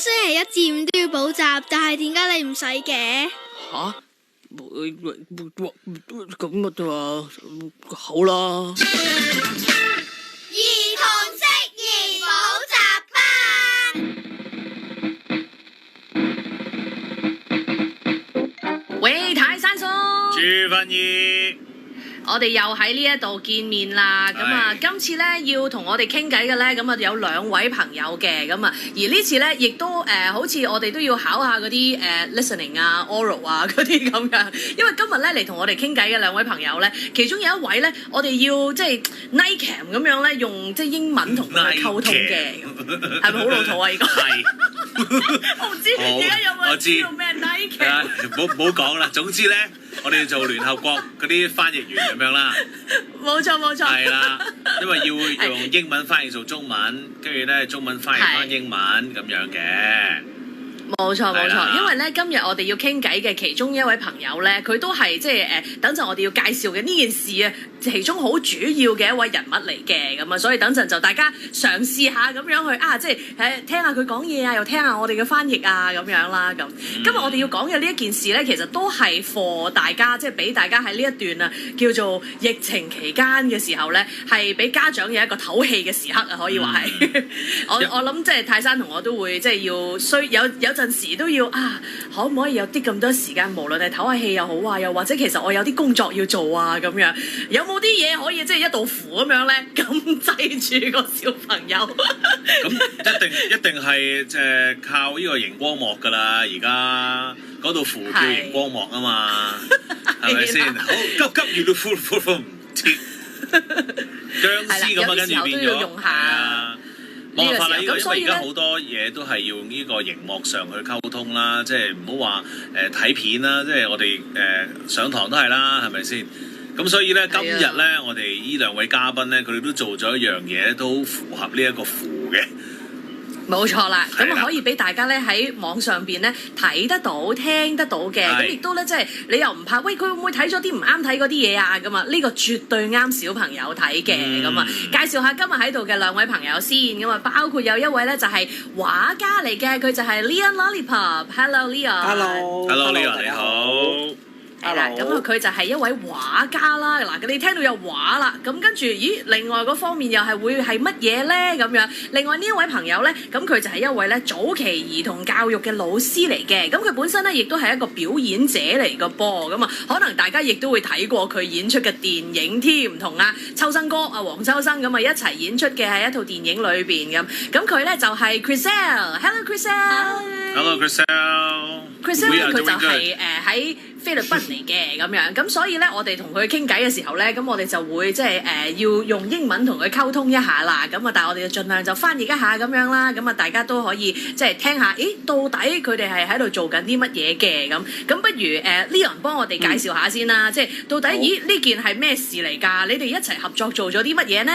星期一至五都要補習，但係點解你唔使嘅？吓？咁啊嘛，好啦。兒童適宜補習班。喂，泰山叔。朱芬姨。我哋又喺呢一度見面啦，咁啊，今次咧要同我哋傾偈嘅咧，咁啊有兩位朋友嘅，咁啊，而呢次咧亦都好似我哋都要考下嗰啲listening 啊、oral 啊嗰啲咁樣，因為今日咧嚟同我哋傾偈嘅兩位朋友咧，其中有一位咧，我哋要即係 night cam 咁樣咧，用即係英文同佢溝通嘅，係咪好老土啊？呢個係，我唔知而家有冇人知道咩 night cam？唔好講啦，總之咧。我哋做聯合國嗰啲翻譯員咁樣啦，冇錯。係啦，因為要用英文翻譯做中文，跟住咧中文翻譯翻英文咁樣嘅。冇錯，因為咧今日我哋要傾偈嘅其中一位朋友咧，佢都係即係等陣我哋要介紹嘅呢件事啊，其中好主要嘅一位人物嚟嘅，咁啊，所以等陣就大家嘗試下咁樣去即係聽下佢講嘢啊，又聽下我哋嘅翻譯啊咁樣啦咁。今日我哋要講嘅呢一件事咧，其實都係 for 大家，即係俾大家喺呢一段啊叫做疫情期間嘅時候咧，係俾家長有一個唞氣嘅時刻啊，可以話係。我諗即係泰山同我都會即係要有陣時都要可唔可以有啲咁多時間，無論係唞下氣又好啊，又或者其實我有啲工作要做啊咁樣，有冇啲嘢可以即係一道符咁樣咧，咁制住個小朋友？咁一定係靠呢個熒光幕㗎啦，而家嗰道符叫熒光幕啊嘛，係咪先？好急如律令，僵屍咁啊，跟住變咗。冇辦法啦，因為而家好多嘢都係要用呢個熒幕上去溝通啦，即係唔好話睇片啦，即係我哋上堂都係啦，係咪先？咁所以咧，今日咧，我哋呢兩位嘉賓咧，佢哋都做咗一樣嘢，都符合呢一個符嘅。冇錯啦，咁啊可以俾大家咧喺網上邊咧睇得到、聽得到嘅，咁亦都咧即係你又唔怕，喂佢會唔會睇咗啲唔啱睇嗰啲嘢啊？咁啊呢個絕對啱小朋友睇嘅，咁啊介紹下今日喺度嘅兩位朋友先，咁啊包括有一位咧就係畫家嚟嘅，佢就係 Leon Lollipop。Hello Leon。Hello Leon， 你好。係啦，咁啊佢就係一位畫家啦。嗱，你聽到有畫啦，咁跟住，另外嗰方面又係會係乜嘢咧？咁樣，另外呢一位朋友咧，咁佢就係一位咧早期兒童教育嘅老師嚟嘅。咁佢本身咧亦都係一個表演者嚟嘅噃。咁啊，可能大家亦都會睇過佢演出嘅電影添，同秋生哥黃秋生咁啊一齊演出嘅係一套電影裏邊咁。咁佢咧就係 Chriselle。Hello Chriselle。Hello Chriselle。Chriselle 佢就係喺菲律賓嚟嘅咁樣，咁所以咧，我哋同佢傾偈嘅時候咧，咁我哋就會即係要用英文同佢溝通一下啦。咁啊，但係我哋就盡量就翻譯一下咁樣啦。咁啊，大家都可以即係聽下，到底佢哋係喺度做緊啲乜嘢嘅咁。咁不如Leon 幫我哋介紹下先啦。即係到底呢件係咩事嚟㗎？你哋一齊合作做咗啲乜嘢呢？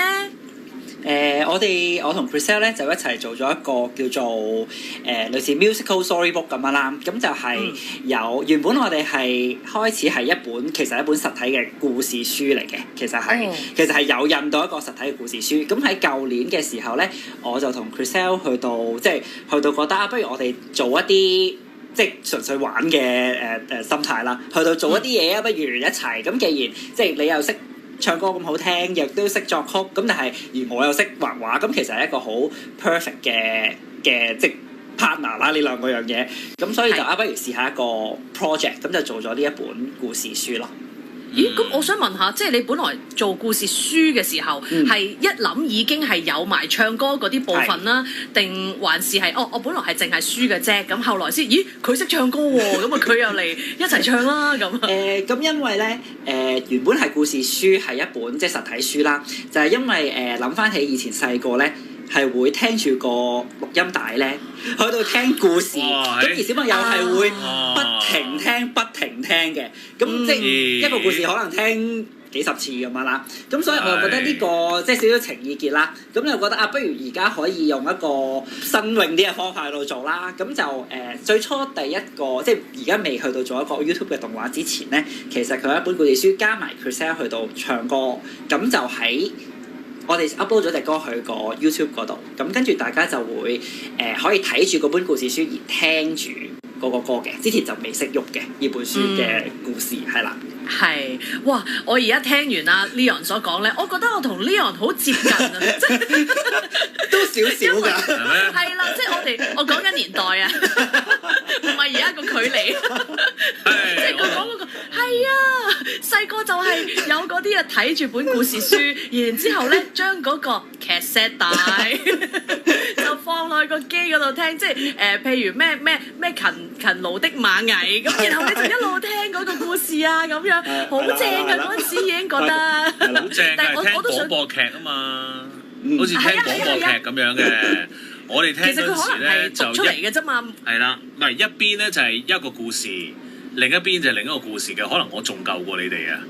我同 Chriselle 咧就一齊做咗一個叫做類似 musical storybook 咁樣啦，咁就係原本我哋係開始係一本實體嘅故事書嚟嘅，其實係有印到一個實體嘅故事書。咁喺舊年嘅時候咧，我就同 Chriselle 去到覺得不如我哋做一啲即係純粹玩嘅心態啦，去到做一啲嘢啊，不如一齊。咁既然即係你又識唱歌咁好聽，亦都識作曲，咁但係而我又識畫畫，咁其實係一個好 perfect 嘅即 partner 啦，呢兩個樣嘢，咁所以就不如試下一個 project， 咁就做咗呢一本故事書咯。咦，咁我想問下，即係你本來做故事書嘅時候，係一諗已經係有埋唱歌嗰啲部分啦，定還是係我本來係淨係書嘅啫，咁後來先，佢識唱歌喎，咁啊佢又嚟一齊唱啦咁。咁因為咧原本係故事書係一本即係實體書啦，就係因為諗翻起以前細個咧。係會聽住個錄音帶咧，去到聽故事，咁而小朋友係會不停聽嘅，咁即係一個故事可能聽幾十次咁樣啦。咁所以我就覺得呢個即係少少情意結啦。咁就覺得不如而家可以用一個新穎啲嘅方法去到做啦。咁就最初第一個即係而家未去到做一個 YouTube 嘅動畫之前咧，其實佢有一本故事書加埋 Chriselle 去到唱歌，咁就喺我哋 upload 咗隻歌去個 YouTube 嗰度，咁跟住大家就會可以睇住嗰本故事書而聽住嗰個歌嘅，之前就未識喐嘅呢本書嘅故事係啦。係，哇！我而家聽完阿 Leon 所講咧，我覺得我同 Leon 好接近啊，即係都少少㗎，係啦，即係我講緊年代啊，唔係而家個距離，即係佢講嗰個係啊，細個就係有嗰啲啊睇住本故事書，然之後咧將嗰個cassette帶就放落去個機嗰度聽，即係譬如咩勤勞的螞蟻咁，然後你就一路聽嗰個故事啊咁樣。好正㗎！嗰陣時已經覺得好正㗎，聽廣播劇啊嘛，好似聽廣播劇咁樣嘅。我哋聽嗰陣時咧就出嚟嘅啫嘛。係啦，唔係一邊咧就係一個故事，另一邊就係另一個故事嘅。可能我仲舊過你哋啊！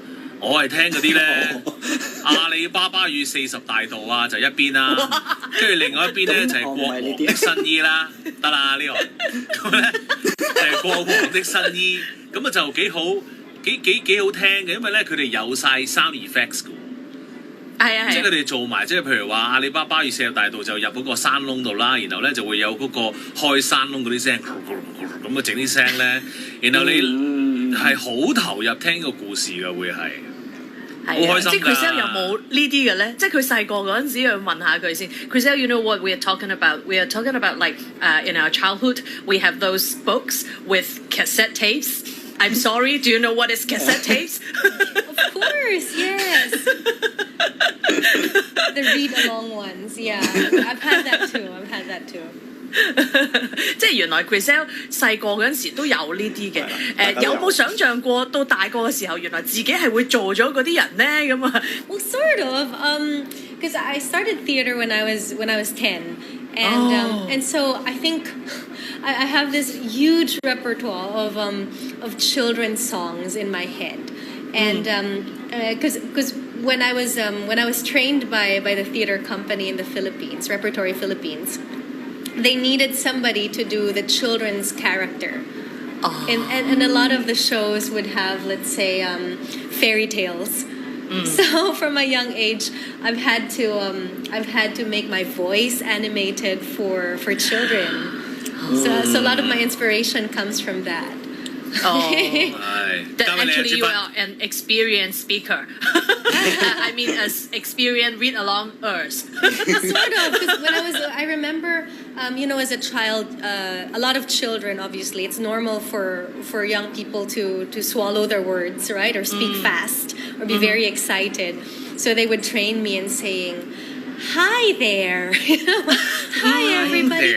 我係聽嗰啲咧阿里巴巴與40大盜啊，就一邊啦，跟住另外一邊咧就係國王的新衣啦，得啦呢個，咁咧就係國王的新衣，咁啊就幾好。幾好聽嘅，因為咧佢哋有晒 sound effects 嘅，係啊，即係佢哋做埋，即係譬如話阿里巴巴與40大盜就入嗰個山窿度啦，然後咧就會有嗰個開山窿嗰啲聲，咁啊整啲聲咧，然後你係好投入聽個故事嘅，會係好開心㗎。即係 Chriselle 有冇呢啲嘅咧？即係佢細個嗰陣時去問下佢先。Chriselle, you know what we are talking about? We are talking about like in our childhood we have those books with cassette tapes. I'm sorry, do you know what is cassette tapes? Of course, yes. The read-along ones, yeah. I've had that too. 即係原來 Chriselle 細個嗰陣時都有呢啲嘅，有冇想像過到大個嘅時候，原來自己係會做咗嗰啲人咧咁啊？ Well, sort of, because I started theater when I was 10, and so I think I have this huge repertoire of children's songs in my head, and because when I was trained by the theater company in the Philippines, Repertory Philippines, they needed somebody to do the children's character. And a lot of the shows would have, let's say, fairy tales. So from a young age, I've had to make my voice animated for children. So a lot of my inspiration comes from that. Actually, you are an experienced speaker. I mean, as experienced read-alongers. Sort of, because I remember, as a child, a lot of children, obviously, it's normal for young people to swallow their words, right, or speak fast, or be very excited. So they would train me in saying, "Hi there," "Hi everybody."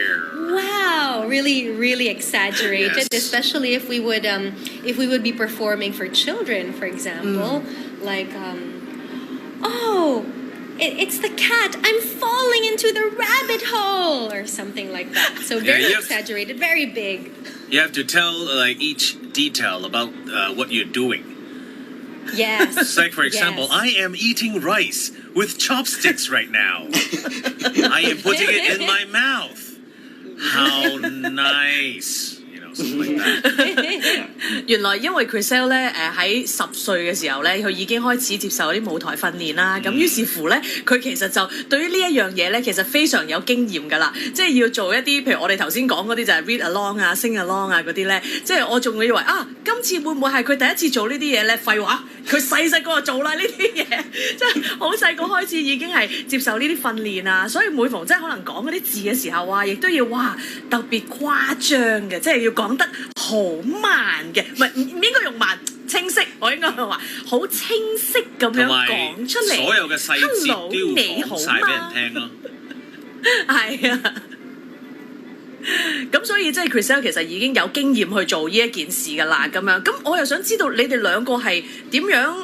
Wow, really, really exaggerated, yes. Especially if we would be performing for children, for example, like, it's the cat, I'm falling into the rabbit hole, or something like that. So very exaggerated, very big. You have to tell each detail about what you're doing. Yes. It's like, for example, yes. I am eating rice with chopsticks right now. I am putting it in my mouth. How nice, something like that. 原來因為 Chriselle 咧喺10歲嘅時候咧，佢已經開始接受啲舞台訓練啦。咁於是乎咧，佢其實就對於呢一樣嘢咧，其實非常有經驗㗎啦。即係要做一啲，譬如我哋頭先講嗰啲就係 read along 啊、sing along 啊嗰啲咧。即係我仲會以為今次會唔會係佢第一次做呢啲嘢咧？廢話，佢細個就做啦呢啲嘢，即係好細個開始已經係接受呢啲訓練啊。所以每逢即係可能講嗰啲字嘅時候啊，亦都要特別誇張嘅，即係要講得好慢嘅，唔應該用慢，清晰，我應該話好清晰咁樣講出嚟。所有嘅細節都要講晒俾人聽咯。係啊。咁所以即係 Chriselle 其實已經有經驗去做呢一件事㗎啦，咁樣。咁我又想知道你哋兩個係點樣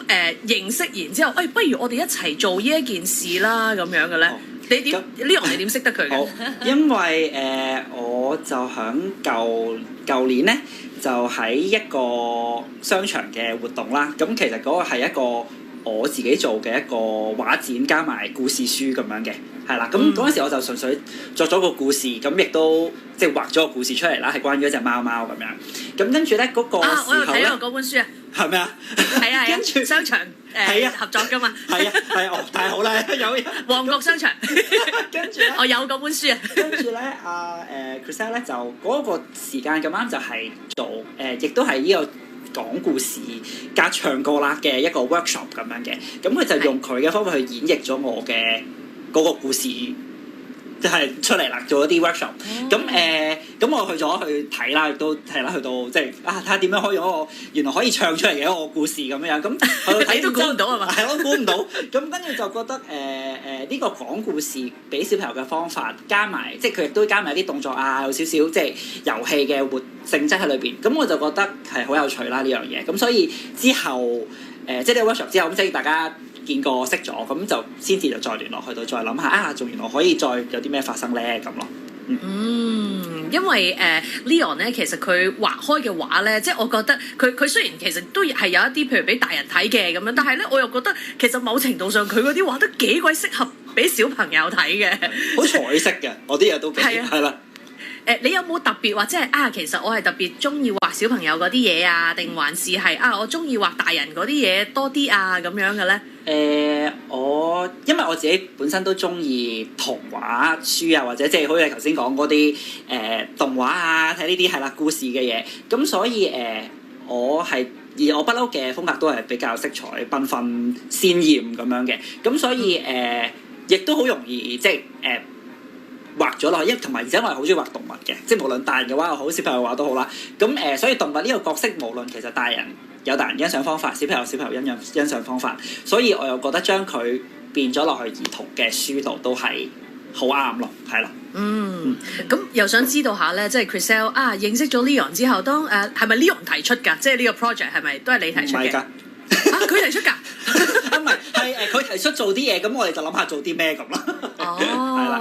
認識，然之後不如我哋一齊做呢一件事啦，咁樣嘅咧。你點Leon你點識得佢嘅？好，因為我就響舊年咧，就喺一個商場嘅活動啦。咁其實嗰個係一個我自己做嘅一個畫展加埋故事書咁樣嘅，係啦。咁嗰陣時我就純粹作咗個故事，咁亦都即係畫咗個故事出嚟啦，係關於一隻貓貓咁樣。咁跟住咧嗰個時候我有睇咧，過嗰本書啊，係咪啊？係啊，跟住商場係啊合作噶嘛，係啊，太好啦，有旺角商場，跟住咧，我有嗰本書啊。跟住咧，Chriselle 咧就嗰個時間咁啱就係做亦都係呢個講故事加唱歌啦嘅一個 workshop 咁樣嘅，咁佢就用佢嘅方法去演繹咗我嘅嗰個故事。即係出嚟啦，做咗啲 workshop。咁我去咗去睇啦，亦都係啦，去到即係睇下點樣可以用一個原來可以唱出嚟嘅一個故事咁樣。咁睇都估唔到係嘛？係咯，估唔到。咁跟住就覺得呢個講故事俾小朋友嘅方法，加埋即係佢亦都加埋啲動作啊，有少少即係遊戲嘅活性質喺裏邊。咁我就覺得係好有趣啦呢樣嘢。咁所以之後即係呢個 workshop 之後，咁即係大家見過識咗，咁就先至就再聯絡去到再諗下仲原來可以再有啲咩發生咧咁咯。因為Leon 咧，其實佢畫開嘅畫咧，即係我覺得佢雖然其實都係有一啲譬如俾大人睇嘅咁樣，但係咧我又覺得其實某程度上佢嗰啲畫都幾鬼適合俾小朋友睇嘅，好彩色嘅，我啲嘢都係啦。你有冇特別或者係其實我係特別中意畫小朋友嗰啲嘢啊，定還是係我中意畫大人嗰啲嘢多啲啊咁樣嘅咧？因為我自己本身都中意童話書啊，或者即係好似你頭先講嗰啲動畫啊，睇呢啲係啦故事嘅嘢，咁所以我不嬲嘅風格都係比較色彩繽紛鮮豔咁樣嘅，咁所以亦都好容易即係畫咗落去，同埋而且我係好中意畫動物嘅，即係無論大人嘅畫又好，小朋友嘅畫都好啦。咁所以動物呢個角色，無論其實大人有大人欣賞方法，小朋友欣賞方法，所以我又覺得將佢變咗落去兒童嘅書度都係好啱咯，係啦。咁又想知道下咧，即係 Chriselle 認識咗 Leon 之後，當係咪 Leon 提出㗎？即係呢個 project 係咪都係你提出嘅？佢提出㗎？唔係，係佢提出做啲嘢，咁我哋就諗下做啲咩咁啦。係啦。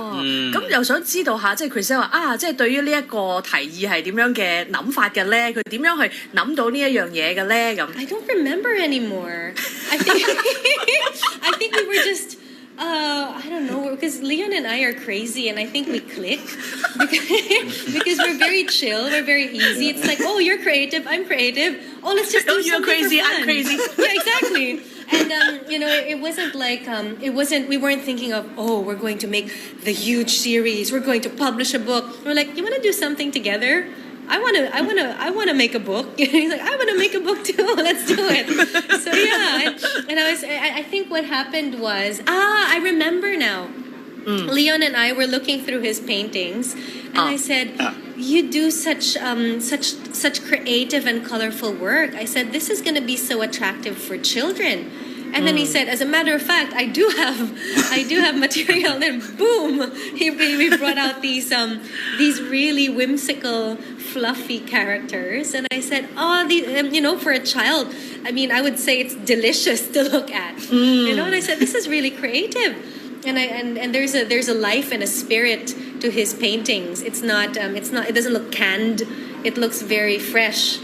咁又想知道下，即係 Chriselle 話即係對於呢一個提議係點樣嘅諗法嘅咧？佢點樣去諗到呢一樣嘢嘅咧？咁 I don't remember anymore. I think we were just. I don't know, because Leon and I are crazy, and I think we click because we're very chill, we're very easy. It's like, oh, you're creative, I'm creative. Oh, let's just do something crazy, for fun. I'm crazy. Yeah, exactly. And it wasn't like we weren't thinking of, oh, we're going to make the huge series, we're going to publish a book. We're like, you want to do something together? I want to make a book. He's like, I want to make a book too. Let's do it. So yeah, and I think what happened was, I remember now. Leon and I were looking through his paintings, and I said, you do such creative and colorful work. I said, this is going to be so attractive for children. And then he said, as a matter of fact, I do have material. And then boom, we brought out these really whimsical, fluffy characters. And I said, for a child, I mean, I would say it's delicious to look at. And I said, this is really creative. And there's a life and a spirit to his paintings. It doesn't look canned. It looks very fresh.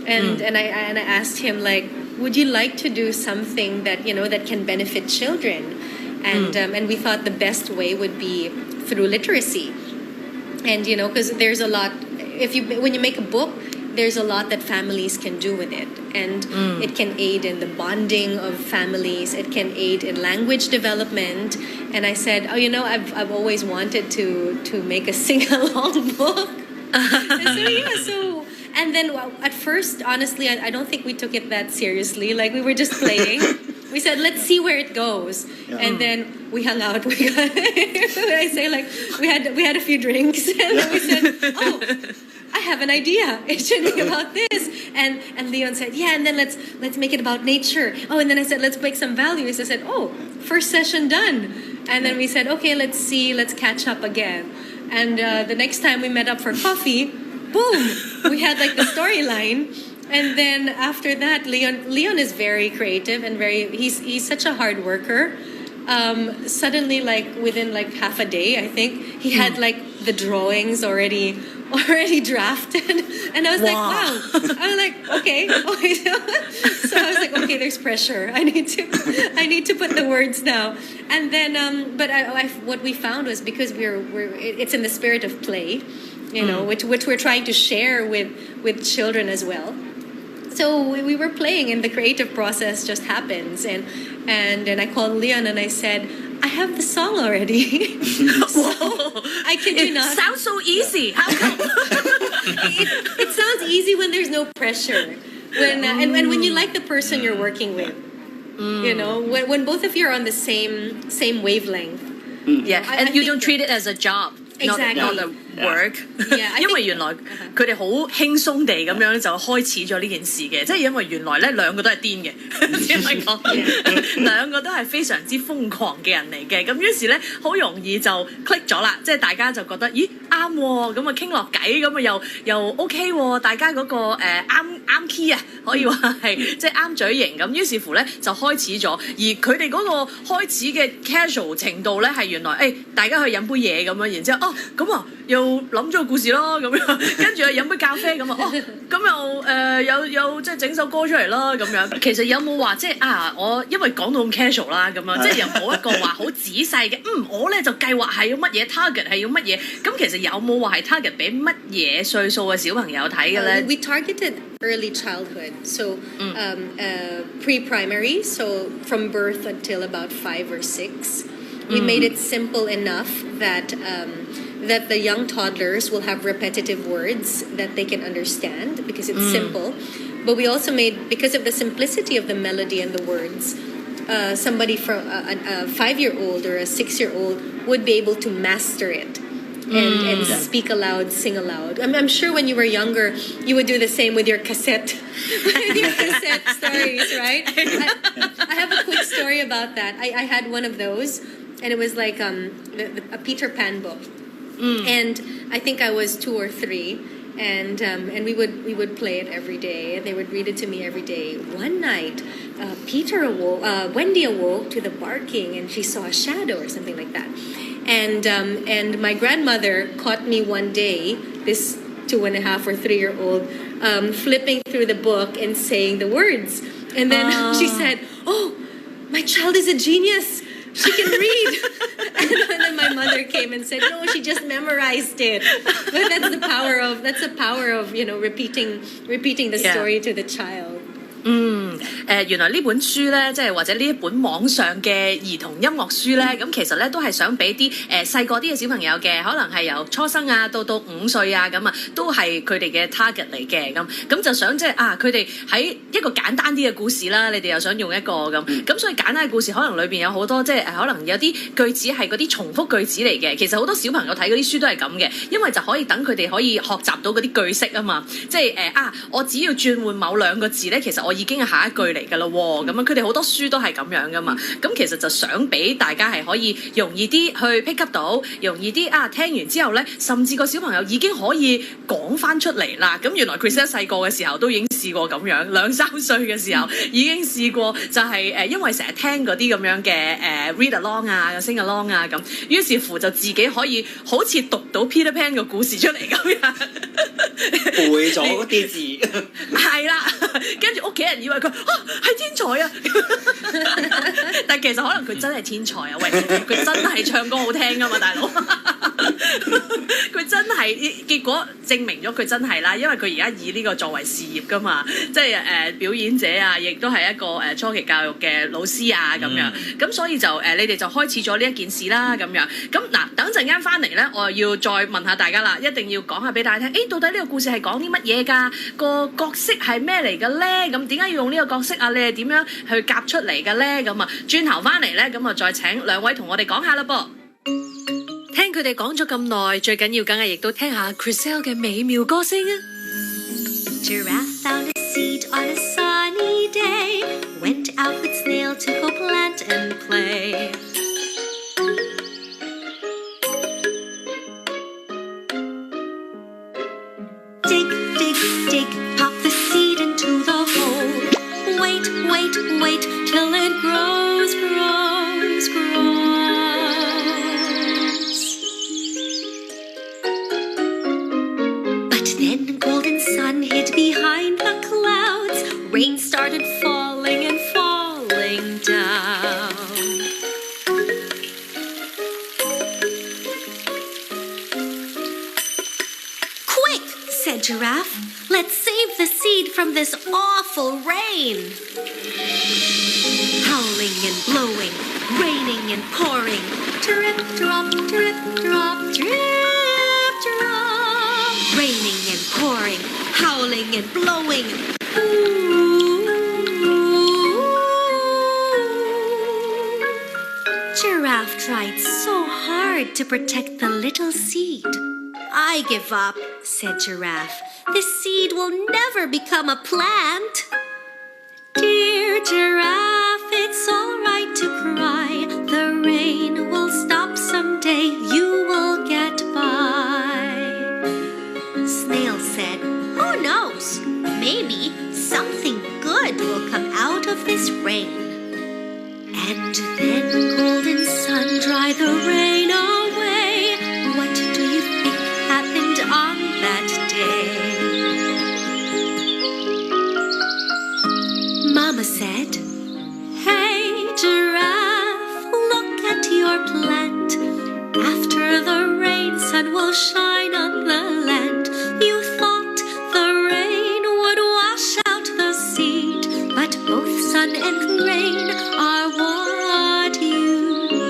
And I asked him, like, would you like to do something that that can benefit children? And we thought the best way would be through literacy. And because there's a lot, when you make a book, there's a lot that families can do with it, and it can aid in the bonding of families. It can aid in language development. And I said, I've always wanted to make a sing-along book. And then at first, honestly, I don't think we took it that seriously. Like, we were just playing. We said, let's see where it goes. Yeah. And then we hung out. We had a few drinks. And then we said, oh, I have an idea. It should be about this. And Leon said, yeah, and then let's make it about nature. Oh, and then I said, let's make some values. I said, oh, first session done. And then we said, okay, let's catch up again. And the next time we met up for coffee, boom, we had like the storyline. And then after that, Leon is very creative and he's such a hard worker. Suddenly, like within like half a day, I think he had like the drawings already already drafted, and I was like, wow. I was like, okay. So I was like, okay, there's pressure. I need to put the words now. And then, but what we found was because it's in the spirit of play, which we're trying to share with children as well. So we were playing, and the creative process just happens. And then I called Leon and I said, I have the song already. So I kid you not. It sounds so easy. How come? It sounds easy when there's no pressure. And when you like the person you're working with. When both of you are on the same wavelength. Yeah, and you don't treat it as a job. Exactly. Not a work， Yeah, 因為原來佢哋好輕鬆地咁樣就開始咗呢件事嘅，即係因為原來咧兩個都係癲嘅，只係講兩個都係非常之瘋狂嘅人嚟嘅，咁於是咧好容易就 click 咗啦，即係大家就覺得咦啱喎，咁啊傾落偈，咁啊又 OK 喎，大家嗰個啱 key 啊，可以話係即係啱嘴型咁，於是乎咧就開始咗，而佢哋嗰個開始嘅 casual 程度咧係原來大家去飲杯嘢咁樣，然之後咁啊又諗咗個故事咯，咁樣跟住飲杯咖啡咁啊，咁又有即係整首歌出嚟啦，咁樣。其實有冇話即係我因為講到咁 casual 啦，咁樣即係又冇一個話好仔細嘅，我咧就計劃係要乜嘢 target 係要乜嘢，咁其實有冇話係 target 俾乜嘢歲數嘅小朋友睇嘅咧？ We targeted early childhood, so pre-primary, so from birth until about 5 or 6. We made it simple enough that the young toddlers will have repetitive words that they can understand because it's simple. But we also made, because of the simplicity of the melody and the words, somebody from a 5-year-old or a 6-year-old would be able to master it and speak aloud, sing aloud. I'm sure when you were younger, you would do the same with your cassette stories, right? I have a quick story about that. I had one of those. And it was like a Peter Pan book, and I think I was 2 or 3, and we would play it every day, and they would read it to me every day. One night, Wendy awoke to the barking, and she saw a shadow or something like that, and my grandmother caught me one day, this 2.5 or 3-year-old, flipping through the book and saying the words, and then she said, "Oh, my child is a genius. She can read." And then my mother came and said, "No, she just memorized it." But that's the power of repeating the story to the child. 原來呢本書咧，即係或者呢一本網上嘅兒童音樂書咧，咁其實咧都係想俾啲細個啲嘅小朋友嘅，可能係由初生啊到5歲啊咁啊，都係佢哋嘅 target 嚟嘅咁就想即係佢哋喺一個簡單啲嘅故事啦，你哋又想用一個咁所以簡單嘅故事可能裏邊有好多即係可能有啲句子係嗰啲重複句子嚟嘅，其實好多小朋友睇嗰啲書都係咁嘅，因為就可以等佢哋可以學習到嗰啲句式啊嘛，即係我只要轉換某2個字咧，其實我已經係下一句嚟㗎啦喎，咁樣佢哋好多書都係咁樣㗎嘛，咁其實就想俾大家係可以容易啲去 pick up 到，容易啲聽完之後咧，甚至個小朋友已經可以講翻出嚟啦。咁原來佢細個嘅時候都已經試過咁樣，2、3歲嘅時候已經試過，就係因為成日聽嗰啲咁樣嘅read along 啊、sing along 啊咁，於是乎就自己可以好似讀到 Peter Pan 個故事出嚟咁樣，背咗嗰啲字，係啦，跟住屋企人以為佢係天才啊，但其實可能佢真係天才啊！喂，佢真係唱歌好聽㗎嘛，大佬，佢真係結果證明咗佢真係啦，因為佢而家以呢個作為事業㗎嘛，即係表演者啊，亦都係一個初期教育嘅老師啊咁樣，咁所以就你哋就開始咗呢一件事啦咁樣，咁嗱等陣間翻嚟咧，我要再問下大家啦，一定要講下俾大家聽，到底呢個故事係講啲乜嘢㗎？個角色係咩嚟嘅咧？咁點解要用呢個角色啊？你係點樣去夾出嚟嘅咧？咁啊，轉頭翻嚟咧，咁啊再請兩位同我哋講下啦噃。聽佢哋講咗咁耐，最緊要梗係亦都聽下 Chriselle 嘅美妙歌聲啊！ Giraffe found a seed on a sunny day, went out with Snail to go plant and play. Dig, dig, dig, pop the seed into the hole. Wait, wait, wait till it grows, grows, grows. But then golden sun hid behind the clouds. Rain started falling and falling down. Quick, said Giraffe. Let's save the seed from this awful rain. Howling and blowing, raining and pouring. Drip, drop, drip, drop, drip, drop. Raining and pouring, howling and blowing. Ooh. Giraffe tried so hard to protect the little seed. I give up, said Giraffe. This seed will never become a plant. Dear Giraffe, it's all right to cry. The rain will stop someday. You will get by. Snail said, who knows? Maybe something good will come out of this rain. And then golden sun dried the rain away. What do you think happened on that day? Mama said, hey, Giraffe, look at your plant. After the rain, sun will shine on the land. You thought the rain would wash out the seed, but both sun and rain are what you need.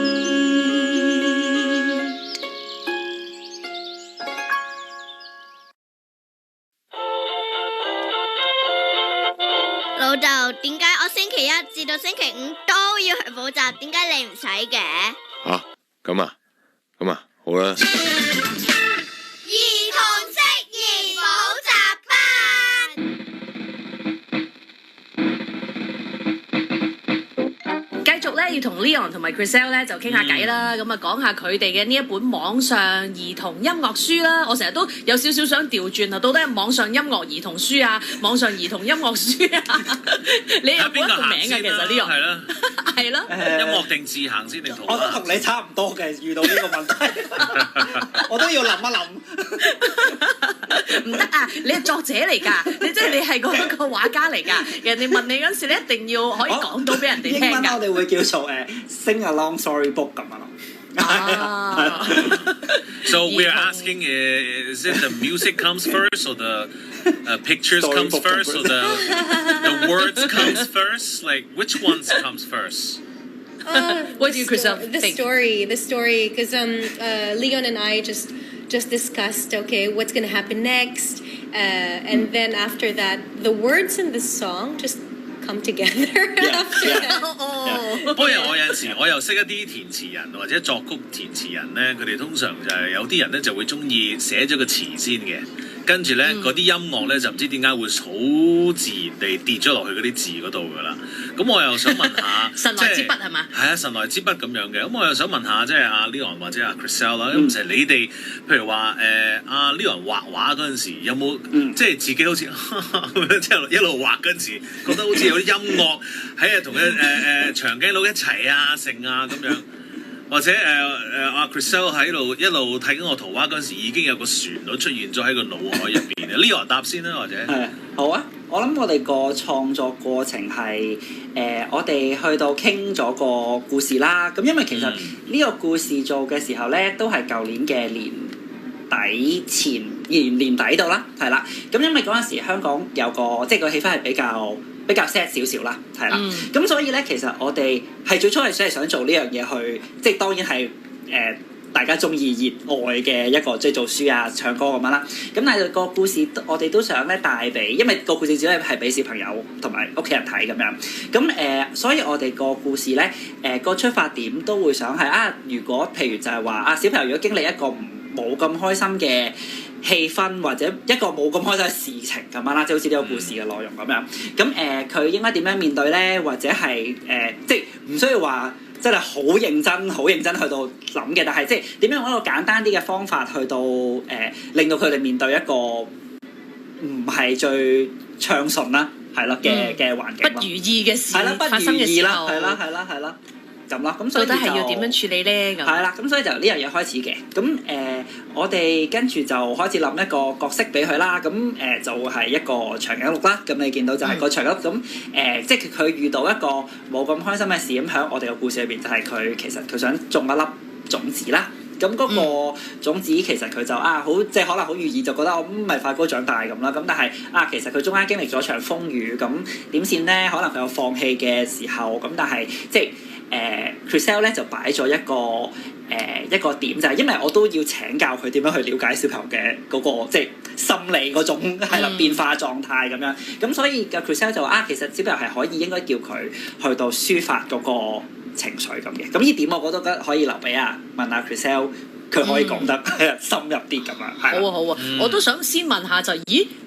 老豆，點解我星期一至到星期五都要去補習？點解你唔使嘅？吓，咁啊，好啦。兒童適宜補習班。繼續咧要同 Leon 同埋 Chriselle 咧就傾下偈啦，咁啊講下佢哋嘅呢一本網上兒童音樂書啦。我成日都有少少想調轉啊，到底係網上音樂兒童書啊，網上兒童音樂書啊？你有冇一個名㗎？其實 Leon 係啦，係咯。音樂定自行先定圖？我都同你差唔多嘅，遇到呢個問題，我都要諗一諗。唔得啊！你係作者嚟㗎，你係嗰個畫家嚟㗎。人哋問你嗰時，你一定要可以講到俾人哋聽㗎。英文我哋會叫做sing along storybook 咁樣咯。So we're asking, is it the music comes first, or the pictures comes first, or the words comes first? Like which ones comes first? What do you, Chriselle, the think? story, because Leon and I just discussed, okay, what's going to happen next, and then after that, the words in the song just come together after that. 不過我有陣時我又識一啲填詞人或者作曲填詞人咧，佢哋通常就係有啲人咧就會中意寫咗個詞先嘅。跟住咧，嗰啲音樂咧就唔知點解會好自然地跌咗落去嗰啲字嗰度㗎啦。咁我又想問下，神來之筆係嘛？係啊，神來之筆咁樣嘅。咁我又想問下，即係阿 Leon 或者阿 Chriselle 啦，咁其實你哋譬如話阿 Leon 畫畫嗰陣時，有冇即係自己好似即係一路畫嗰陣時，覺得好似有啲音樂喺同佢長頸鹿一齊啊、成啊咁樣？或者阿 Chriselle 喺度一路睇緊個圖畫嗰陣時，已經有個旋律出現咗喺個腦海入邊。Leon 答先啦，或者係好啊！我諗我哋個創作過程係我哋去到傾咗個故事啦。咁因為其實呢個故事做嘅時候咧，都係舊年嘅年底度啦，係啦。咁因為嗰陣時香港有個即係個氣氛係比較 sad 少少啦，係啦。咁所以咧，其實我哋係最初係想做呢樣嘢去，即係當然係大家中意熱愛嘅一個即係做書啊、唱歌咁樣啦。咁但係個故事我哋都想咧帶俾，因為個故事主要係俾小朋友同埋屋企人睇咁樣。咁所以我哋個故事咧個出發點都會想係啊，如果譬如就係話啊，小朋友如果經歷一個冇咁開心嘅氣氛或者一個冇咁開心嘅事情咁樣啦，即係好似呢個故事嘅內容咁樣。咁佢應該點樣面對咧？或者係即係唔需要話真係好認真去到諗嘅，但係即係點樣用一個簡單啲嘅方法去到令到佢哋面對一個唔係最暢順啦，係咯嘅環境咯，不如意嘅事係啦，不發生嘅時候，係啦。咁咯。咁所以到底係要點樣處理咧？咁係啦，咁所以就呢樣嘢開始嘅。咁我哋跟住就開始諗一個角色俾佢啦。咁就係一個長頸鹿啦。咁你見到就係個長頸鹿咁即係佢遇到一個冇咁開心嘅事，咁喺我哋個故事裏邊就係佢其實佢想種一粒種子啦。咁嗰個種子其實佢就好即係可能好寓意，就覺得我咪快高長大咁啦。咁但係其實佢中間經歷咗場風雨，咁點算咧？可能佢有放棄嘅時候，咁但係即係Chriselle 咧就擺咗一個點，就係因為我都要請教佢點樣去了解小朋友嘅嗰個即係心理嗰種係啦變化狀態咁樣。咁所以嘅 Chriselle 就話其實小朋友係可以應該叫佢去到抒發嗰個情緒咁嘅。咁呢點我覺得可以留俾問下 Chriselle， 佢可以講得深入啲咁樣。好啊好啊，我都想先問下就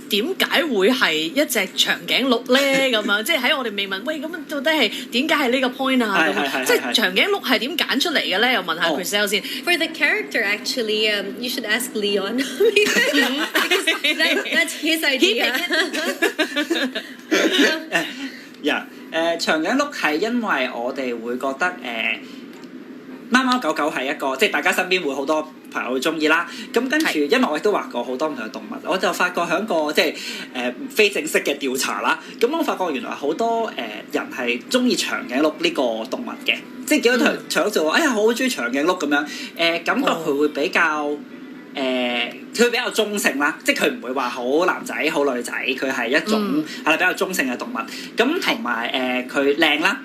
點解會係一隻長頸鹿咧？咁樣即係喺我哋未問喂咁到底係點解係呢個 point 啊？咁即係長頸鹿係點揀出嚟嘅咧？又問下 Chriselle 先。For the character, actually, you should ask Leon because that's his idea. 長頸鹿係因為我哋會覺得貓貓狗狗係一個即係大家身邊會好多朋友會中意啦。咁跟住因為我亦都畫過好多唔同嘅動物，我就發覺喺個即係非正式嘅調查啦。咁我發覺原來好多人係中意長頸鹿呢個動物嘅，即係見到長頸鹿就話：哎呀，好中意長頸鹿咁樣。感覺佢會比較佢比較中性啦，即係佢唔會話好男仔好女仔，佢係一種係比較中性嘅動物。咁同埋佢靚啦，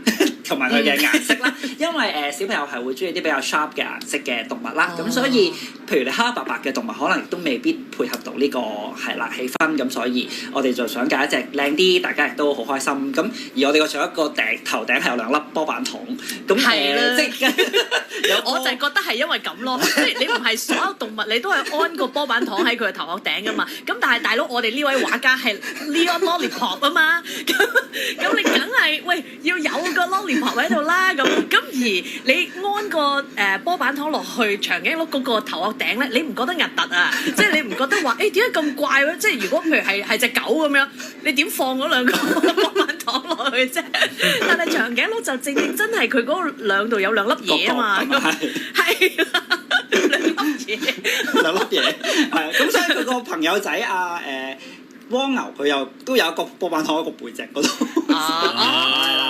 同埋佢嘅顏色啦，因為小朋友係會中意啲比較 sharp 嘅顏色嘅動物啦。咁所以譬如你黑黑白白嘅動物，可能亦都未必配合到呢個係啦氣氛。咁所以我哋就想揀一隻靚啲，大家亦都好開心。咁而我哋仲有一個頭頂係有2粒波板糖。咁即係我就係覺得係因為咁咯，即係你唔係所有動物你都係安個波板糖喺佢嘅頭殼頂噶嘛。咁但係大佬，我哋呢位畫家係 Leon Lollipop 啊嘛。咁你梗係喂要有個 Lollipop 喺度啦。咁而你安個波板糖落去長頸鹿嗰個頭殼頂咧，你唔覺得核突啊？即係你唔覺得話點解咁怪咧？即係如果譬如係隻狗咁樣，你點放嗰2個波板糖落去啫？但係長頸鹿就正真係佢嗰2度有2粒嘢啊嘛。係啦，2粒嘢，2粒嘢係。咁所以佢個朋友仔蝸牛佢又都有一個波板糖喺個背脊嗰度，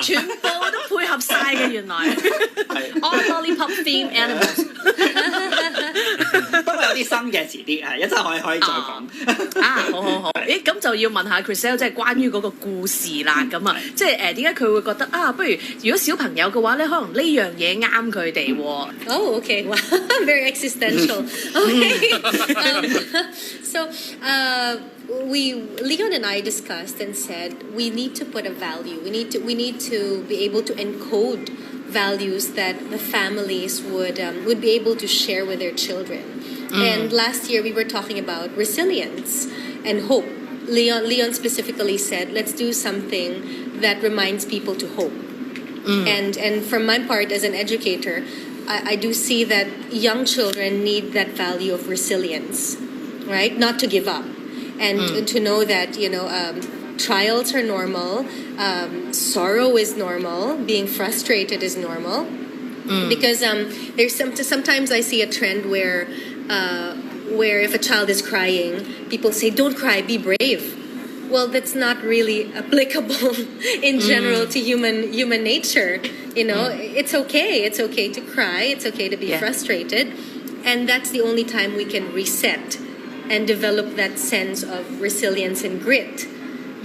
全部都配合晒嘅原來。All lollipop themed animals。不過有啲新嘅遲啲，一陣可以再講。好。咁就要問下 Chriselle， 即係關於嗰個故事啦。咁即係點解佢會覺得不如如果小朋友嘅話咧，可能呢樣嘢啱佢哋喎。Oh, okay. Wow, very existential. Okay. So, Leon and I discussed and said we need to put a value. We need to be able to encode values that the families would be able to share with their children. And last year we were talking about resilience and hope. Leon specifically said, let's do something that reminds people to hope. And from my part as an educator, I do see that young children need that value of resilience, right? Not to give up. And to know that, trials are normal, sorrow is normal, being frustrated is normal. Because there's sometimes I see a trend where if a child is crying, people say, don't cry, be brave. Well, that's not really applicable in general to human nature. It's okay. It's okay to cry. It's okay to be frustrated. And that's the only time we can reset and develop that sense of resilience and grit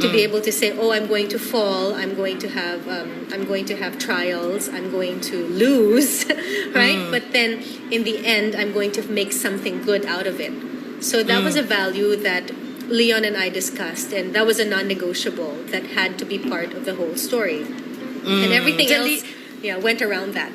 to be able to say, oh, I'm going to fall, I'm going to have trials, I'm going to lose, right? But then in the end, I'm going to make something good out of it. So that was a value that Leon and I discussed, and that was a non-negotiable that had to be part of the whole story. And everything else went around that.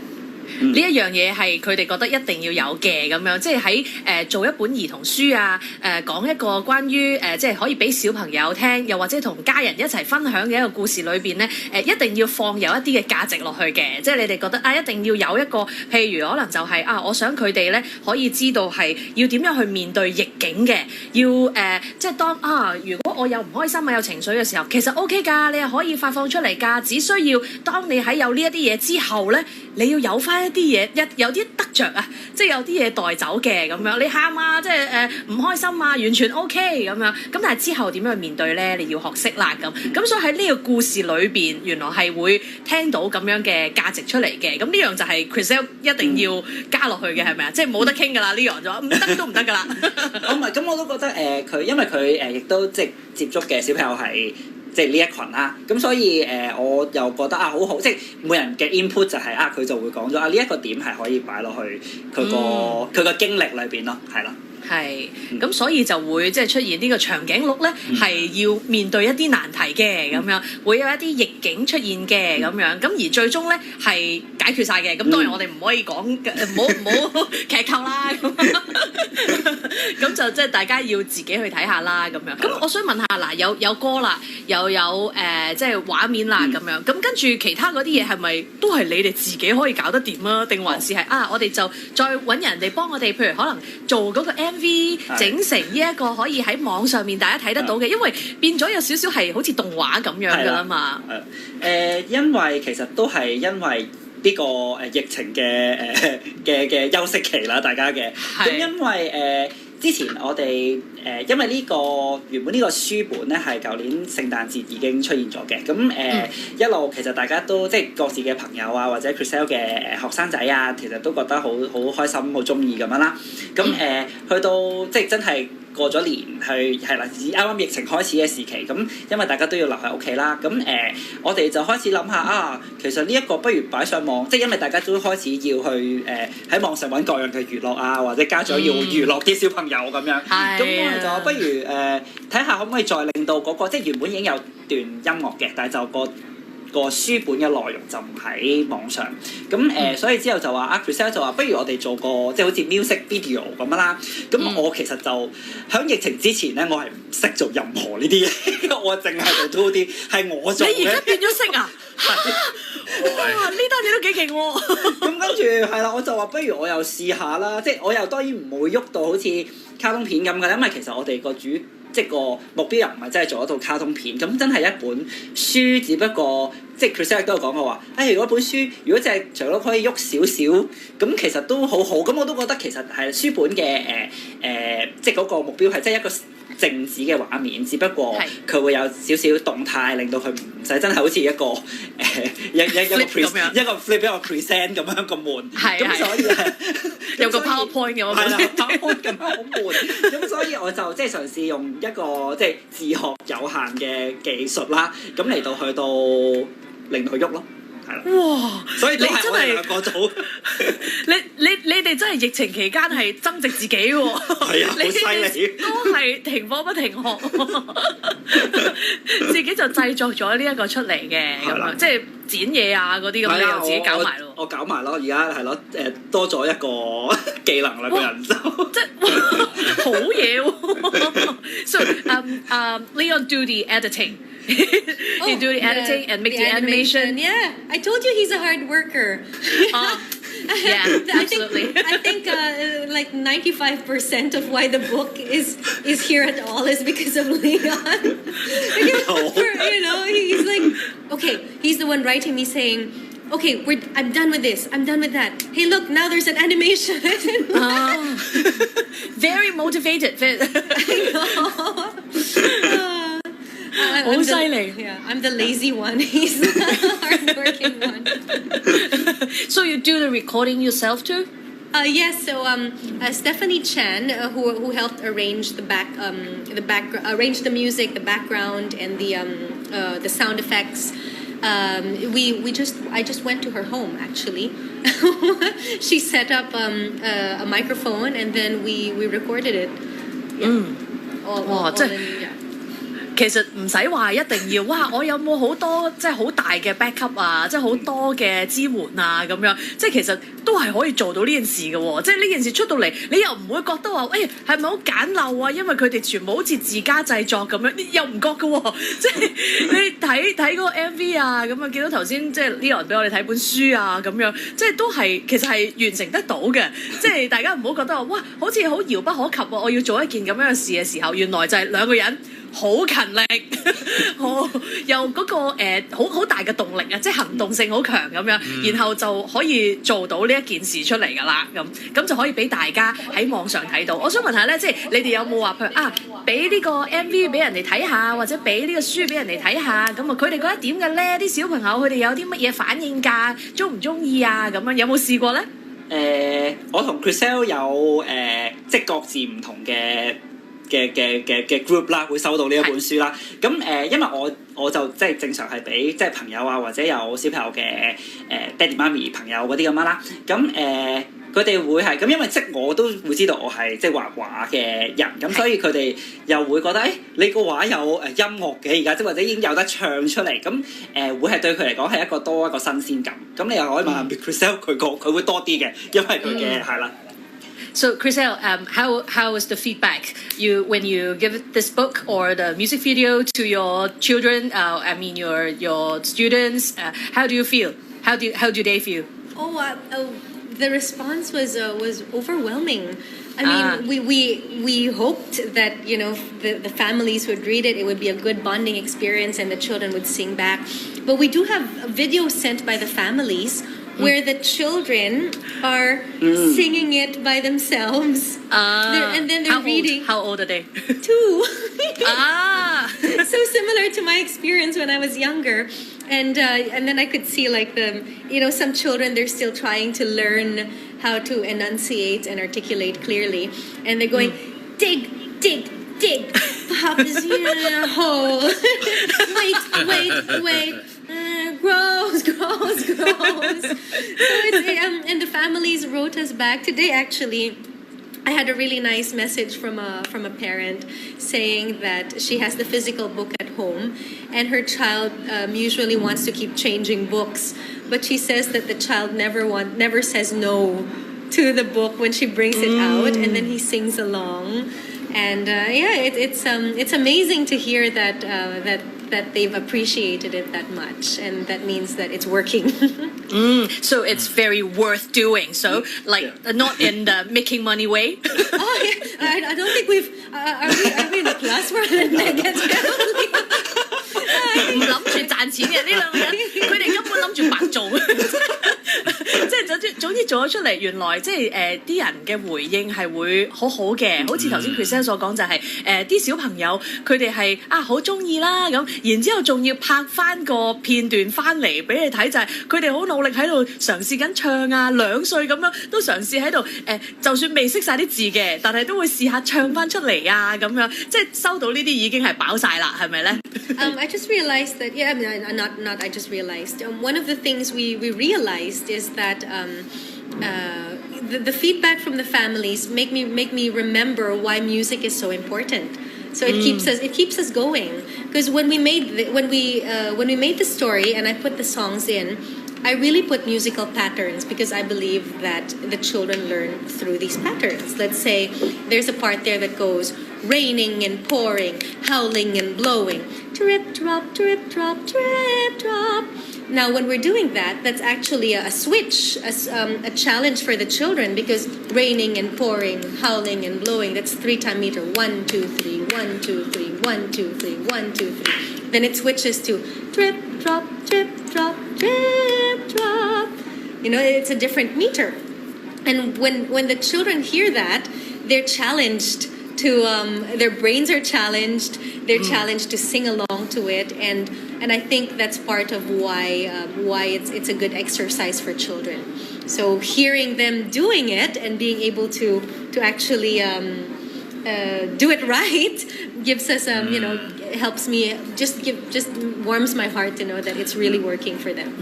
呢一樣嘢係佢哋覺得一定要有嘅咁樣，即係喺做一本兒童書啊，講一個關於即係可以俾小朋友聽，又或者同家人一齊分享嘅一個故事裏邊咧，一定要放有一啲嘅價值落去嘅，即係你哋覺得一定要有一個，譬如可能就係我想佢哋咧可以知道係要點樣去面對逆境嘅，要即係當如果我有唔開心有情緒嘅時候，其實 OK 㗎，你係可以發放出嚟㗎，只需要當你喺有呢一啲嘢之後咧，你要有翻一啲嘢，有啲得着啊，即係有啲嘢帶走嘅咁樣。你喊即係唔開心完全 OK 咁樣。咁但係之後點樣去面對咧？你要學識啦咁。咁所以喺呢個故事裏邊，原來係會聽到咁樣嘅價值出嚟嘅。咁呢樣就係 Chriselle 一定要加落去嘅，係咪啊？即係冇得傾㗎啦，呢樣就話唔得都唔得㗎啦。唔係，咁我都覺得佢因為佢亦都即係接觸嘅小朋友係。即係呢一群啦，咁所以我又覺得好好，即係每人嘅 input 就係佢就會講咗呢一個點係可以擺落去佢個經歷裏邊咯，係咯。係，咁所以就會即係出現呢個長頸鹿咧，係要面對一啲難題嘅咁樣，會有一啲逆境出現嘅咁樣，咁而最終咧係解決晒嘅。咁當然我哋唔可以講，唔好劇透啦。咁就即係大家要自己去睇下啦咁樣。咁我想問下嗱，有歌啦，又有即係畫面啦咁樣。咁跟住其他嗰啲嘢係咪都係你哋自己可以搞得掂啊？定還是係我哋就再揾人哋幫我哋，譬如可能做嗰個 MV 整成呢一個可以喺網上面大家睇得到嘅，因為變咗有少少係好似動畫咁樣㗎啦嘛。因為其實都係因為呢個疫情嘅休息期啦，大家嘅。咁因為之前我哋因為呢個原本呢個書本咧係舊年聖誕節已經出現咗嘅，咁一路其實大家都即係各自嘅朋友或者 Chriselle 嘅學生仔其實都覺得好開心、好中意咁樣啦。咁去到即係真係過咗年係啦，啱啱疫情開始嘅時期，咁因為大家都要留喺屋企啦，咁我哋就開始諗下其實呢一個不如擺上網，即係因為大家都開始要去喺網上揾各樣嘅娛樂或者家長要娛樂啲小朋友咁樣，咁我哋就不如睇下可唔可以再令到嗰個即係原本已經有段音樂嘅，但係就個書本嘅內容就唔喺網上，咁所以之後就話Chriselle 就話不如我哋做個即係好似 music video 咁樣啦。咁我其實就喺疫情之前咧，我係唔識做任何呢啲嘢，我淨係做 2D 係我做嘅。你而家變咗識啊？哇！呢單嘢都幾勁喎。咁跟住係啦，我就話不如我又試下啦，即係我又當然唔會喐到好似卡通片咁嘅，因為其實我哋個即係個目標又唔係真係做一套卡通片，咁真係一本書，只不過即係 Chriselle 都有講過話，如果本書如果隻長頸鹿可以喐少少，咁其實都好好，咁我都覺得其實係書本嘅即係嗰個目標係即係一個靜止嘅畫面，只不過佢會有少少動態，令到佢唔使真係好似一個一個 flip 一個 present 咁樣咁悶，咁所以有個 PowerPoint 嘅，係啦 PowerPoint 咁樣好悶，咁所以我就即係嘗試用一個即係自學有限嘅技術啦，咁嚟到去到令到佢喐咯。哇！所以都係我哋兩個組。你哋真係疫情期間係增值自己喎。係啊，好犀利。都係停課不停學，自己就製作咗呢一個出嚟嘅咁樣，即係剪嘢嗰啲咁，你又自己搞埋咯。我搞埋咯，而家係咯多咗一個技能啦，個人就即係好嘢喎。So Leon do the editing. You do the editing and make the animation. Yeah, I told you he's a hard worker. Yeah, absolutely. I think like 95% of why the book is here at all is because of Leon. He's like, okay, he's the one writing me saying, okay, I'm done with this. I'm done with that. Hey, look, now there's an animation. Very motivated. I know. 好犀利。Yeah, I'm the lazy one. He's the hardworking one. So you do the recording yourself too? Yes. So Stephanie Chan, who helped arrange arrange the music, the background, and the sound effects. I just went to her home actually. She set up a microphone and then we recorded it. Yeah. All in, yeah. 其實唔使話一定要哇，我有冇好多即係好大嘅 backup 啊，即係好多嘅支援啊咁樣，即係其實都係可以做到呢件事嘅喎。即係呢件事出到嚟，你又唔會覺得話誒係咪好簡陋啊？因為佢哋全部好似自家製作咁樣，又唔覺嘅喎。即係你睇嗰個 MV 啊，咁啊見到頭先即係 Leon 俾我哋睇本書啊咁樣，即係都係其實係完成得到嘅。即係大家唔好覺得話哇，好似好遙不可及喎！我要做一件咁樣嘅事嘅時候，原來就係兩個人好勤力，有嗰個好大嘅動力啊，即係行動性好強咁樣，然後就可以做到呢一件事出嚟㗎啦。咁就可以俾大家喺網上睇到。我想問下咧，即係你哋有冇話譬如啊，俾呢個 MV 俾人哋睇下，或者俾呢個書俾人哋睇下，咁啊佢哋覺得點嘅咧？啲小朋友佢哋有啲乜嘢反應㗎？中唔中意啊？咁樣有冇試過咧？我同 Chriselle 有即係各自唔同嘅 group 啦，會收到呢一本書啦。咁因為我就即係正常係俾即係朋友啊，或者有小朋友嘅爹哋媽咪朋友嗰啲咁樣啦。咁佢哋會係咁，因為即我都會知道我係即係畫畫嘅人，咁所以佢哋又會覺得你個畫有音樂嘅而家，即或者已經有得唱出嚟，咁會係對佢嚟講係多一個新鮮感。咁你又可以問下 Chriselle 佢會多啲嘅，因為佢嘅係啦。So Chriselle, how was the feedback when you give this book or the music video to your children? I mean your students. How do you feel? How do they feel? The response was overwhelming. I mean, we hoped that the families would read it. It would be a good bonding experience, and the children would sing back. But we do have videos sent by the families where the children are singing it by themselves. And then they're reading. How old are they? 2. So similar to my experience when I was younger. And then I could see like some children, they're still trying to learn how to enunciate and articulate clearly. And they're going, dig, dig, dig. Pop is in a hole. Wait. Grows. So and the families wrote us back today. Actually, I had a really nice message from a parent saying that she has the physical book at home, and her child usually wants to keep changing books, but she says that the child never says no to the book when she brings it out, and then he sings along. And it's amazing to hear that they've appreciated it that much, and that means that it's working. So it's very worth doing. So not in the making money way. I don't think we've are we in a plus for negative? 唔諗住賺錢嘅呢兩個人，佢哋根本諗住白做，即係總之做咗出嚟，原來即係啲人嘅回應係會好好嘅，好似頭先 Chriselle 所講就係啲小朋友佢哋係好中意啦咁，然之後仲要拍翻個片段翻嚟俾你睇，就係佢哋好努力喺度嘗試緊唱啊，2歲咁樣都嘗試喺度就算未識晒啲字嘅，但係都會試下唱翻出嚟啊咁樣，即係收到呢啲已經係飽晒啦，係咪咧？I just realized that not I just realized one of the things we realized is that the feedback from the families make me remember why music is so important. So it keeps us going, because when we made the story and I put the songs in, I really put musical patterns because I believe that the children learn through these patterns. Let's say there's a part there that goes raining and pouring, howling and blowing, drip drop, drip drop, drip drop. Now when we're doing that, that's actually a switch, a challenge for the children, because raining and pouring, howling and blowing, that's 3-time meter. 1, 2, 3, 1, 2, 3, 1, 2, 3, 1, 2, 3. Then it switches to drip drop, drip drop, drip drop. It's a different meter. And when the children hear that, they're challenged to their brains are challenged. They're challenged to sing along to it, and I think that's part of why it's a good exercise for children. So hearing them doing it and being able to actually do it right gives us helps me just warms my heart to know that it's really working for them.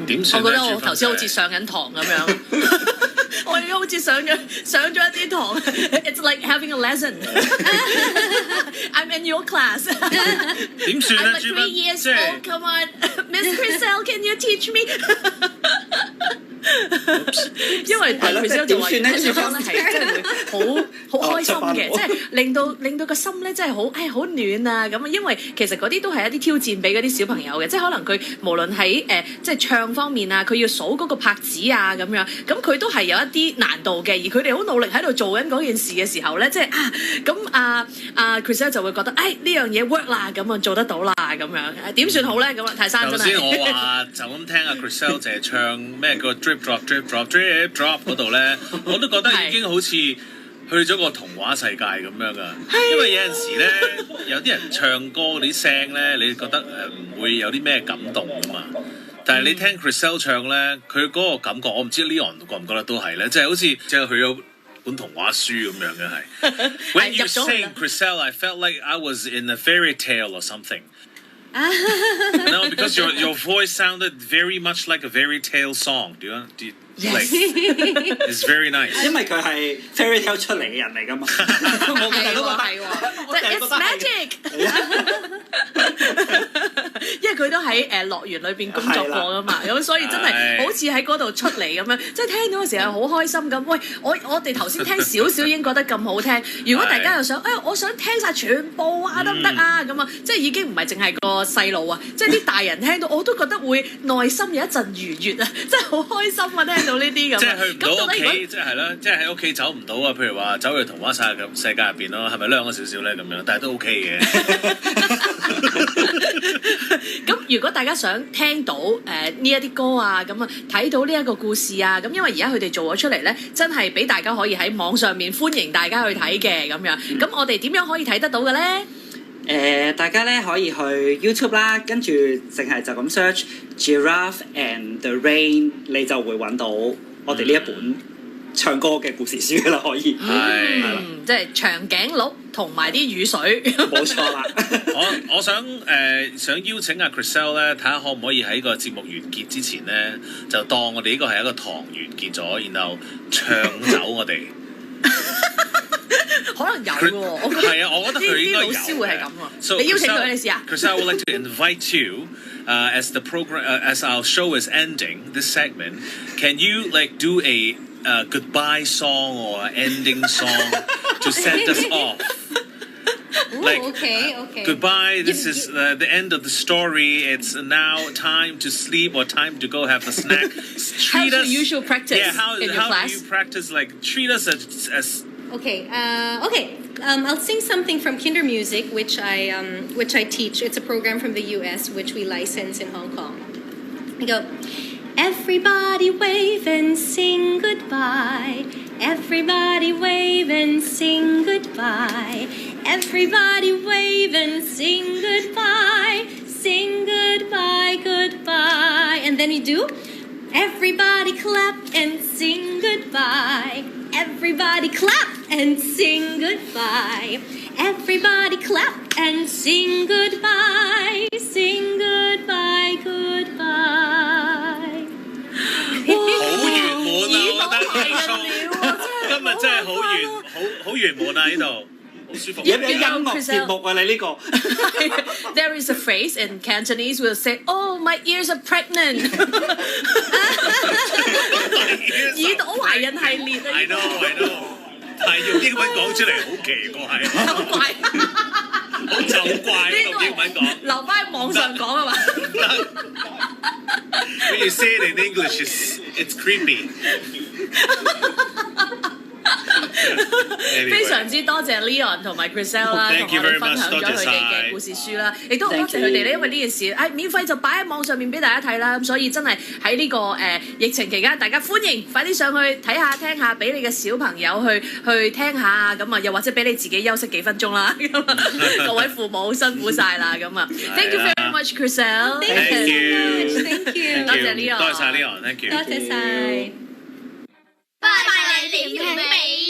我覺得我頭先好似上緊堂咁樣。我已經好似上咗一啲堂，It's like having a lesson 。I'm in your class 。點算 I'm 咧？ like 3 years old. Come on, Miss Chriselle, can you teach me？ 因為 Chriselle 就話點算咧？係真係會好開心嘅，即係令到個心咧真係好暖啊咁啊！因為其實嗰啲都係一啲挑戰俾嗰啲小朋友嘅，即係可能佢無論喺即係唱方面啊，佢要數嗰個拍子啊咁樣，咁佢都係有一啲難度嘅，而佢哋好努力喺度做緊嗰件事嘅時候咧，即係咁Chriselle 就會覺得呢樣嘢 work 啦，咁啊做得到啦咁樣，點算好咧？咁啊，泰山真係。頭先我話就咁聽阿 Chriselle 就係唱咩個 drip drop drip drop drip drop 嗰度咧，我都覺得已經好似去咗個童話世界咁樣噶。因為有陣時咧，有啲人唱歌嗰啲聲咧，你覺得唔會有啲咩感動噶嘛。但係你聽 Chriselle 唱咧，佢嗰個感覺，我唔知 Leon 覺唔覺得都係咧，即係好似即係去咗本童話書咁樣嘅係。When you sing Chriselle, I felt like I was in a fairy tale or something. No, because your voice sounded very much like a fairy tale song. Do you Yes. like? It's very nice. 因為佢係 fairy tale 出嚟嘅人嚟㗎嘛，我成日都覺得，It's magic 。因為佢都喺樂園裏邊工作過㗎嘛，咁所以真係好似喺嗰度出嚟咁樣，即係聽到嘅時候好開心咁。喂，我哋頭先聽少少已經覺得咁好聽，如果大家又想，我想聽晒全部啊，得唔得啊？咁啊，即係已經唔係淨係個細路啊，即係啲大人聽到我都覺得會內心有一陣愉悅啊，真係好開心啊！聽到呢啲咁，即係去唔到屋企，即係啦，即係喺屋企走唔到啊！譬如話走去童話世界入邊咯，係咪靚咗少少咧咁樣？但係都 OK 嘅。咁如果大家想聽到呢一啲歌啊，咁啊睇到呢一個故事啊，咁因為而家佢哋做咗出嚟咧，真係俾大家可以喺網上面歡迎大家去睇嘅咁樣。咁我哋點樣可以睇得到嘅咧？大家咧可以去 YouTube 啦，跟住淨係就咁 search Giraffe and the Rain， 你就會揾到我哋呢一本唱歌嘅故事書啦，可以。即係長頸鹿同埋啲雨水。冇錯啦。我想邀請阿 Chriselle 咧，睇下可唔可以喺個節目完結之前咧，就當我哋呢個係一個堂完結咗，然後唱走我哋。可能有喎，我覺得係啊，我覺得佢應該有。啲老師會係咁啊。So 你邀請佢，你試下。Chriselle, I would like to invite you, as the program, as our show is ending this segment, can you like do a goodbye song or ending song to send us off? Like, okay. Goodbye. This is the end of the story. It's now time to sleep or time to go have a snack. How's your usual practice in your class? How do you practice? Like treat us as Okay. I'll sing something from Kinder Music, which I teach. It's a program from the U.S. which we license in Hong Kong. I go, everybody wave and sing goodbye. Everybody wave and sing goodbye. Everybody wave and sing goodbye. Sing goodbye, goodbye. And then you do, everybody clap and sing goodbye. Everybody clap and sing goodbye. Everybody clap and sing goodbye. Sing goodbye, goodbye. 好圓滿啊！我覺得今日真係好圓滿啊！呢度好舒服。有咩音樂節目啊？你呢個 There is a phrase in Cantonese will say, "Oh, my ears are pregnant." 耳朵懷孕系列啊 I know， 但係用英文講出嚟好奇怪，好怪，好就怪用英文講，留翻喺網上講啊嘛。When you say it in English, it's creepy. 非常之多謝 Leon 同埋 Chriselle 啦，同我哋分享咗佢哋嘅故事書啦，亦都好多謝佢哋咧，因為呢件事免費就擺喺網上面俾大家睇啦，咁所以真係喺呢個疫情期間，大家歡迎快啲上去睇下聽下，俾你嘅小朋友去聽下，咁啊又或者俾你自己休息幾分鐘啦，各位父母辛苦晒啦，咁啊 ，Thank you very much Chriselle， Thank you， 多謝 Leon， 多謝 Leon，Thank you， 多謝晒。拜拜你條尾。